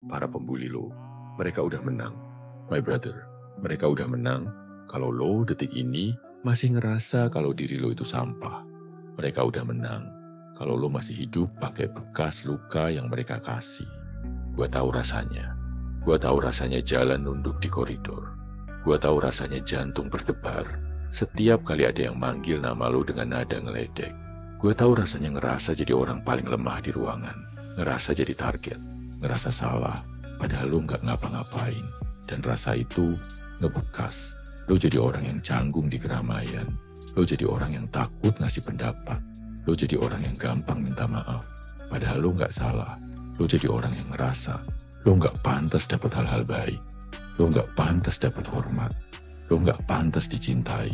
para pembuli lo. Mereka udah menang. My brother, mereka udah menang kalau lo detik ini masih ngerasa kalau diri lo itu sampah. Mereka udah menang kalau lo masih hidup pakai bekas luka yang mereka kasih. Gua tahu rasanya. Gua tahu rasanya jalan nunduk di koridor. Gua tahu rasanya jantung berdebar setiap kali ada yang manggil nama lo dengan nada ngeledek. Gua tahu rasanya ngerasa jadi orang paling lemah di ruangan. Ngerasa jadi target. Ngerasa salah, padahal lo nggak ngapa-ngapain. Dan rasa itu ngebekas. Lo jadi orang yang canggung di keramaian. Lo jadi orang yang takut ngasih pendapat. Lo jadi orang yang gampang minta maaf. Padahal lo nggak salah. Lo jadi orang yang ngerasa lo nggak pantas dapat hal-hal baik. Lo nggak pantas dapat hormat. Lo nggak pantas dicintai.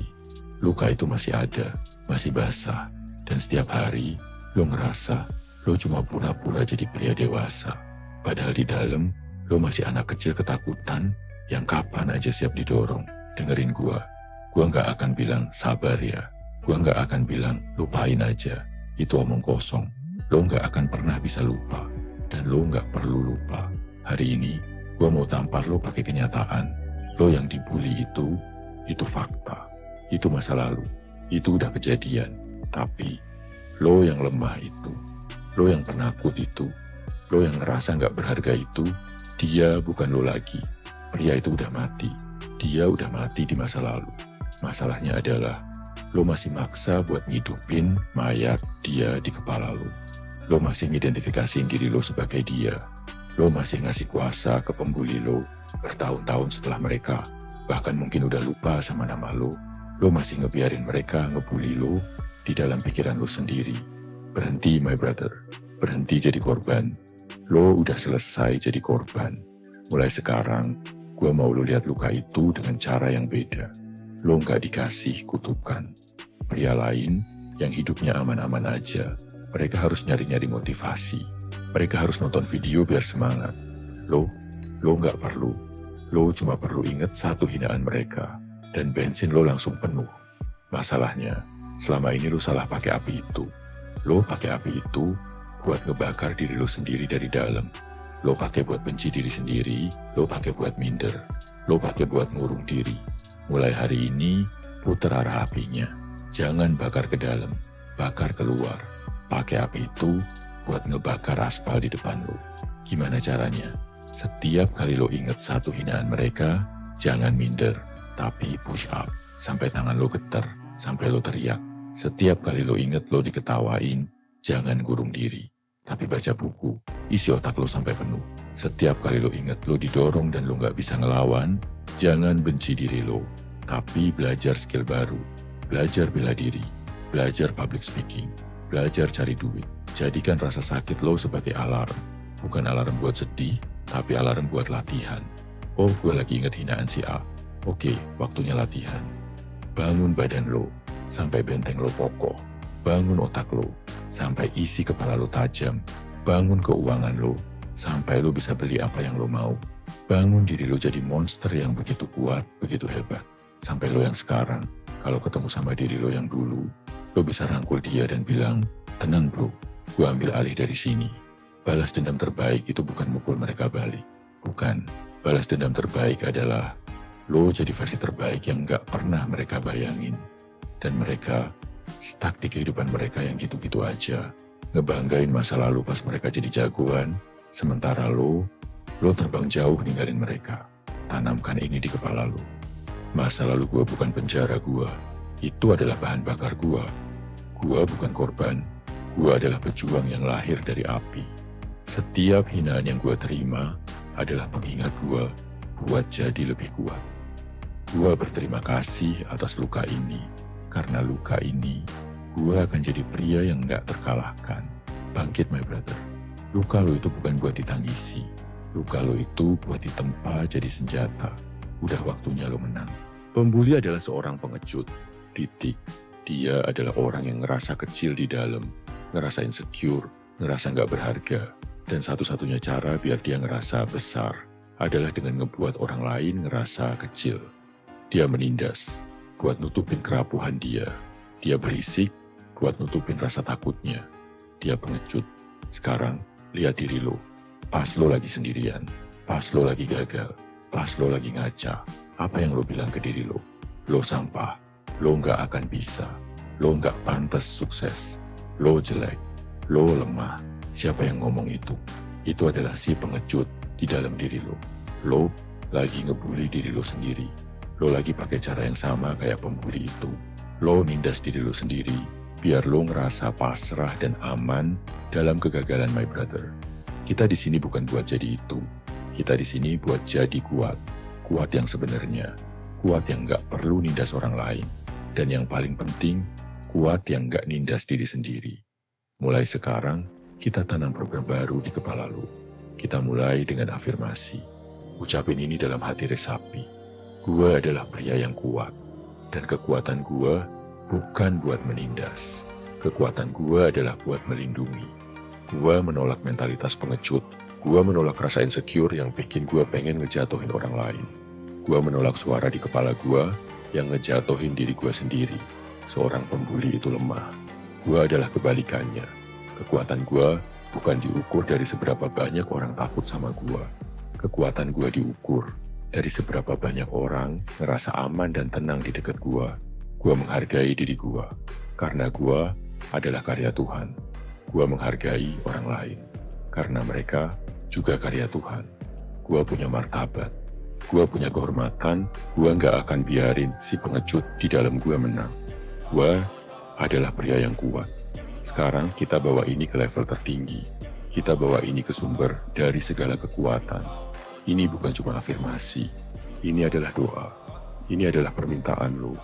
Luka itu masih ada, masih basah. Dan setiap hari lo ngerasa lo cuma pura-pura jadi pria dewasa. Padahal di dalam lo masih anak kecil ketakutan yang kapan aja siap didorong. Dengerin gua nggak akan bilang sabar ya. Gua nggak akan bilang lupain aja. Itu omong kosong. Lo nggak akan pernah bisa lupa. Dan lo nggak perlu lupa. Hari ini, gua mau tampar lo pakai kenyataan. Lo yang dibully itu fakta. Itu masa lalu. Itu udah kejadian. Tapi, lo yang lemah itu, lo yang penakut itu, lo yang ngerasa nggak berharga itu, dia bukan lo lagi. Pria itu udah mati. Dia udah mati di masa lalu. Masalahnya adalah, lo masih maksa buat ngidupin mayat dia di kepala lo. Lo masih ngidentifikasiin diri lo sebagai dia. Lo masih ngasih kuasa ke pembuli lo bertahun-tahun setelah mereka. Bahkan mungkin udah lupa sama nama lo. Lo masih ngebiarin mereka ngebully lo di dalam pikiran lo sendiri. Berhenti, my brother. Berhenti jadi korban. Lo udah selesai jadi korban. Mulai sekarang, gue mau lo lihat luka itu dengan cara yang beda. Lo nggak dikasih kutukan. Pria lain yang hidupnya aman-aman aja, mereka harus nyari-nyari motivasi. Mereka harus nonton video biar semangat. Lo nggak perlu. Lo cuma perlu inget satu hinaan mereka. Dan bensin lo langsung penuh. Masalahnya, selama ini lo salah pakai api itu. Lo pakai api itu buat ngebakar diri lo sendiri dari dalam. Lo pakai buat benci diri sendiri. Lo pakai buat minder. Lo pakai buat ngurung diri. Mulai hari ini, puter arah apinya. Jangan bakar ke dalam. Bakar keluar. Pakai api itu buat ngebakar aspal di depan lo. Gimana caranya? Setiap kali lo inget satu hinaan mereka, jangan minder, tapi push up. Sampai tangan lo getar, sampai lo teriak. Setiap kali lo inget lo diketawain, jangan gurung diri, tapi baca buku. Isi otak lo sampai penuh. Setiap kali lo inget lo didorong dan lo gak bisa ngelawan, jangan benci diri lo, tapi belajar skill baru. Belajar bela diri, belajar public speaking, belajar cari duit. Jadikan rasa sakit lo sebagai alarm. Bukan alarm buat sedih, tapi alarm buat latihan. Oh, gue lagi inget hinaan si A. Oke, waktunya latihan. Bangun badan lo, sampai benteng lo kokoh. Bangun otak lo, sampai isi kepala lo tajam. Bangun keuangan lo, sampai lo bisa beli apa yang lo mau. Bangun diri lo jadi monster yang begitu kuat, begitu hebat. Sampai lo yang sekarang, kalau ketemu sama diri lo yang dulu, lo bisa rangkul dia dan bilang, tenang bro, gue ambil alih dari sini. Balas dendam terbaik itu bukan mukul mereka balik. Bukan. Balas dendam terbaik adalah lo jadi versi terbaik yang gak pernah mereka bayangin. Dan mereka stuck di kehidupan mereka yang gitu-gitu aja. Ngebanggain masa lalu pas mereka jadi jagoan. Sementara lo terbang jauh ninggalin mereka. Tanamkan ini di kepala lo. Masa lalu gue bukan penjara gue. Itu adalah bahan bakar gue. Gue bukan korban. Gue adalah pejuang yang lahir dari api. Setiap hinaan yang gue terima adalah pengingat gue buat jadi lebih kuat. Gue berterima kasih atas luka ini. Karena luka ini, gue akan jadi pria yang gak terkalahkan. Bangkit my brother. Luka lo itu bukan buat ditangisi. Luka lo itu buat ditempa jadi senjata. Udah waktunya lo menang. Pembuli adalah seorang pengecut. Titik. Dia adalah orang yang ngerasa kecil di dalam. Ngerasa insecure, ngerasa nggak berharga. Dan satu-satunya cara biar dia ngerasa besar adalah dengan ngebuat orang lain ngerasa kecil. Dia menindas buat nutupin kerapuhan dia. Dia berisik buat nutupin rasa takutnya. Dia pengecut. Sekarang, lihat diri lo. Pas lo lagi sendirian. Pas lo lagi gagal, pas lo lagi ngaca, apa yang lo bilang ke diri lo? Lo sampah, lo nggak akan bisa, lo nggak pantas sukses, lo jelek, lo lemah. Siapa yang ngomong itu? Itu adalah si pengecut di dalam diri lo. Lo lagi ngebully diri lo sendiri. Lo lagi pakai cara yang sama kayak pembuli itu. Lo nindas diri lo sendiri, biar lo ngerasa pasrah dan aman dalam kegagalan, my brother. Kita di sini bukan buat jadi itu. Kita di sini buat jadi kuat. Kuat yang sebenarnya. Kuat yang nggak perlu nindas orang lain. Dan yang paling penting, kuat yang nggak nindas diri sendiri. Mulai sekarang, kita tanam program baru di kepala lo. Kita mulai dengan afirmasi. Ucapin ini dalam hati resapi. Gua adalah pria yang kuat. Dan kekuatan gua bukan buat menindas. Kekuatan gua adalah buat melindungi. Gua menolak mentalitas pengecut. Gua menolak rasa insecure yang bikin gua pengen ngejatuhin orang lain. Gua menolak suara di kepala gua yang ngejatuhin diri gua sendiri. Seorang pembuli itu lemah. Gua adalah kebalikannya. Kekuatan gua bukan diukur dari seberapa banyak orang takut sama gua. Kekuatan gua diukur dari seberapa banyak orang ngerasa aman dan tenang di dekat gua. Gua menghargai diri gua, karena gua adalah karya Tuhan. Gua menghargai orang lain, karena mereka juga karya Tuhan. Gua punya martabat, gua punya kehormatan, gua nggak akan biarin si pengecut di dalam gua menang. Gua adalah pria yang kuat. Sekarang kita bawa ini ke level tertinggi. Kita bawa ini ke sumber dari segala kekuatan. Ini bukan cuma afirmasi, ini adalah doa, ini adalah permintaan lo,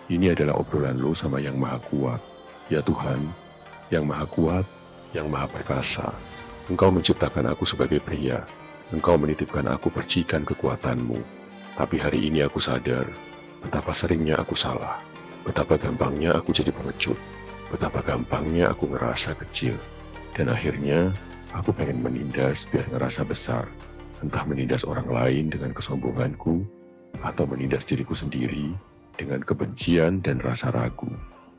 ini adalah obrolan lo sama yang maha kuat. Ya Tuhan, yang maha kuat, yang maha perkasa, Engkau menciptakan aku sebagai pria, Engkau menitipkan aku percikan kekuatanmu. Tapi hari ini aku sadar, betapa seringnya aku salah, betapa gampangnya aku jadi pengecut, betapa gampangnya aku ngerasa kecil, dan akhirnya aku pengen menindas biar ngerasa besar. Entah menindas orang lain dengan kesombonganku, atau menindas diriku sendiri dengan kebencian dan rasa ragu.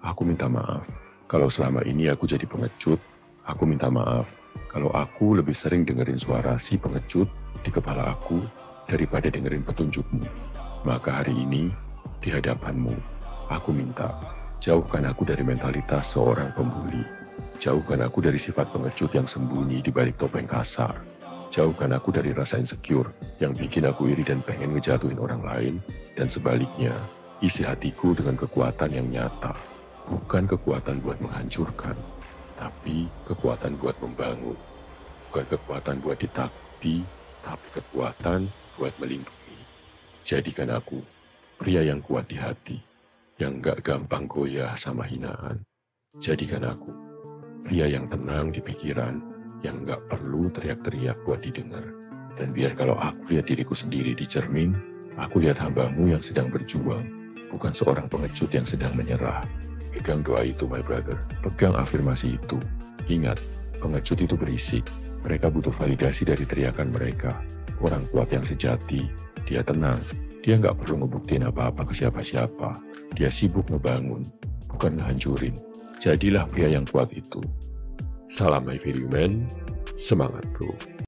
Aku minta maaf kalau selama ini aku jadi pengecut. Aku minta maaf kalau aku lebih sering dengerin suara si pengecut di kepala aku daripada dengerin petunjukmu. Maka hari ini, di hadapanmu, aku minta, jauhkan aku dari mentalitas seorang pembuli. Jauhkan aku dari sifat pengecut yang sembunyi di balik topeng kasar. Jauhkan aku dari rasa insecure yang bikin aku iri dan pengen ngejatuhin orang lain, dan sebaliknya, isi hatiku dengan kekuatan yang nyata. Bukan kekuatan buat menghancurkan, tapi kekuatan buat membangun. Bukan kekuatan buat ditakuti, tapi kekuatan buat melindungi. Jadikan aku pria yang kuat di hati, yang gak gampang goyah sama hinaan. Jadikan aku pria yang tenang di pikiran, yang gak perlu teriak-teriak buat didengar. Dan biar kalau aku lihat diriku sendiri di cermin, aku lihat hambamu yang sedang berjuang, bukan seorang pengecut yang sedang menyerah. Pegang doa itu, my brother. Pegang afirmasi itu. Ingat, pengecut itu berisik. Mereka butuh validasi dari teriakan mereka. Orang kuat yang sejati, dia tenang. Dia gak perlu ngebuktiin apa-apa ke siapa-siapa. Dia sibuk ngebangun, bukan ngehancurin. Jadilah pria yang kuat itu. Salam my value man, semangat bro.